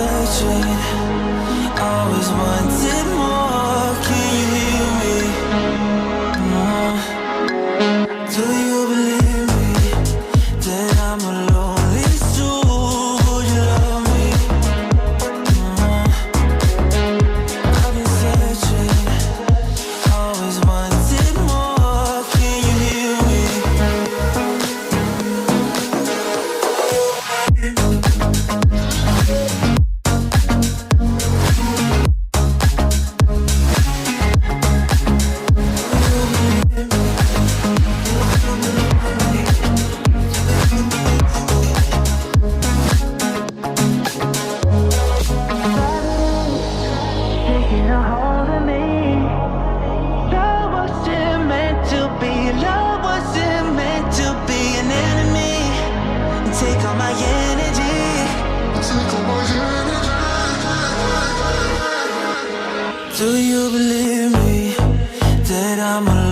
searching, always wanted more. Can you hear me? Do you believe me that I'm a lonely soul? Would you love me? I've been searching, always wanted more. Can you hear me? Taking a hold of me. Love wasn't meant to be. Love wasn't meant to be an enemy. Take all my energy. Take all my energy. Do you believe me that I'm alive?